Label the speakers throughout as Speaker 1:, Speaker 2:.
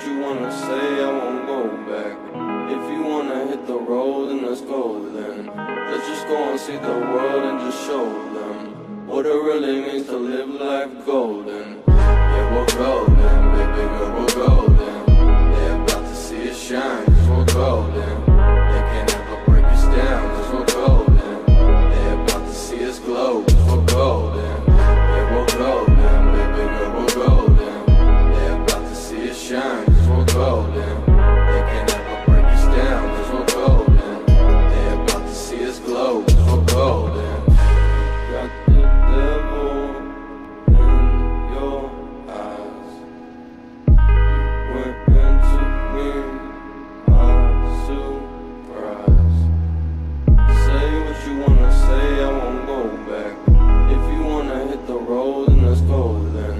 Speaker 1: you wanna say, I won't go back. If you wanna hit the road, then let's go then. Let's just go and see the world and just show them what it really means to live life golden. Yeah, we're golden, baby girl, we're golden. They're about to see us shine, cause we're golden. They can't ever break us down, cause we're golden. They're about to see us glow, cause we're golden. Yeah, we're golden, baby girl, we're golden. They're about to see us shine, cause we're golden. They can't ever break us down, cause we're golden. They're about to see us glow, cause we're golden. Got the devil in your eyes. You went into me, my surprise. Say what you wanna say, I won't go back. If you wanna hit the road, then let's go then.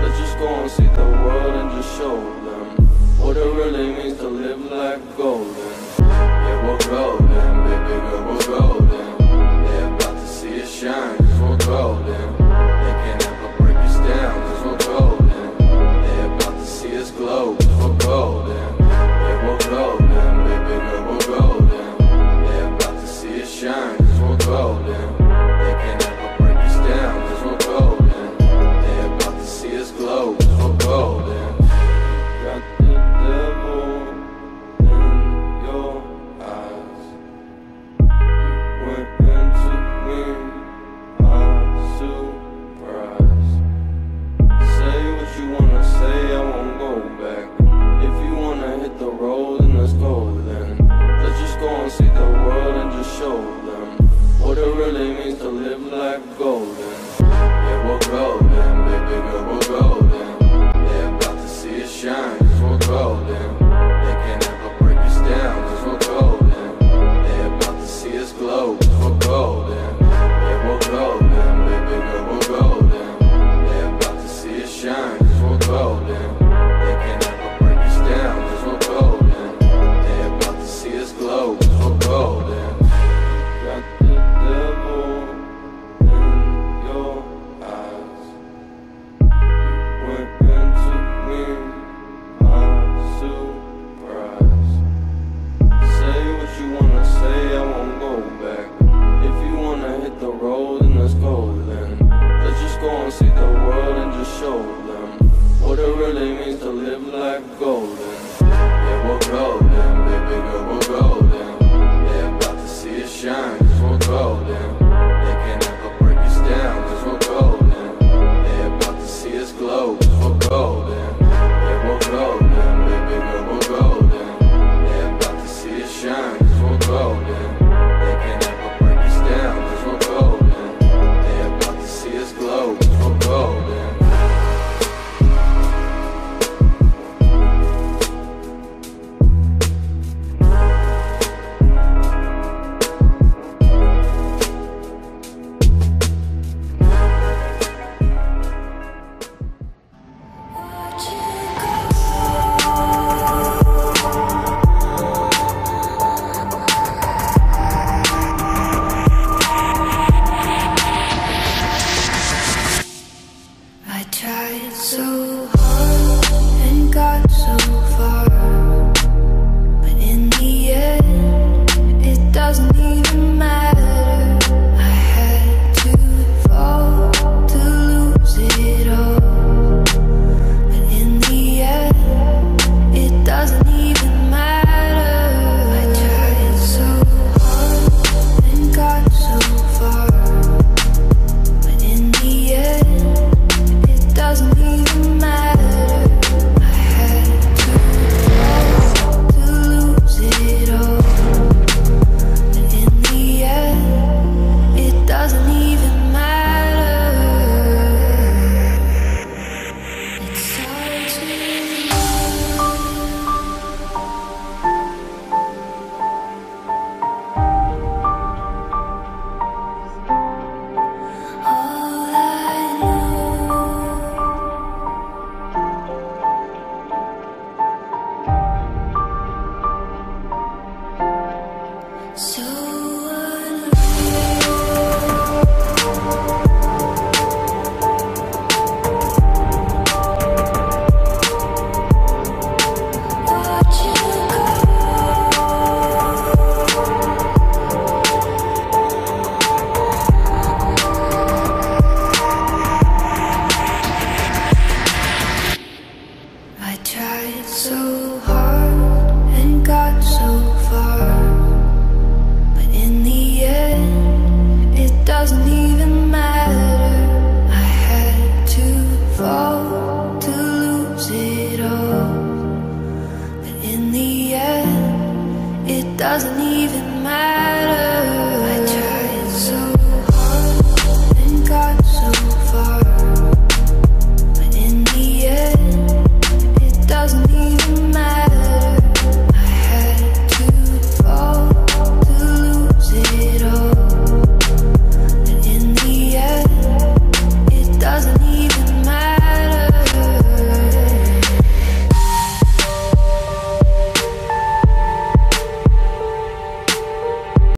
Speaker 1: Let's just go and see the world and just show them what it really means to live life golden. Yeah, we're golden, baby girl, we're golden. They're about to see us shine, cause we're golden. They can't ever break us down, cause we're golden. They're about to see us glow, cause we're golden. Yeah, we're golden, baby girl, we're golden. They're about to see us shine, cause we're golden. They can't ever break us down, cause we're golden. They're about to see us glow, cause we're golden. Got the devil in your eyes. You went into me, my surprise. Say what you wanna say, I won't go back. If you wanna hit the road, then let's go then. Let's just go and see the world and just show them what it really means to live life golden. Yeah, we're golden, baby girl, we're golden. They're about to see us shine, cause we're golden. They can't ever break us down, cause we're golden. They're about to see us glow, cause we're golden. Yeah, we're golden, baby girl, we're golden. They're about to see us shine, cause we're golden. They can't ever break us down, cause we're golden. They're about to see us glow, cause we're golden. Got the devil in your eyes. You went into me, my surprise. Say what you wanna say, I won't go back. If you wanna hit the road, then let's go then. Let's just go and see the world and just show them what it really means to live life golden. Yeah, we're golden, baby girl, we're golden. They're about to see us shine, cause we're golden. They can't ever break us down, cause we're golden. They're about to see us glow, cause we're golden. Yeah, we're golden, baby girl, we're golden. They're about to see us shine, cause we're golden. They can't ever break us down, cause we're golden. They're about to see us glow, cause we're golden.
Speaker 2: so hard and got so far, but in the end, it doesn't even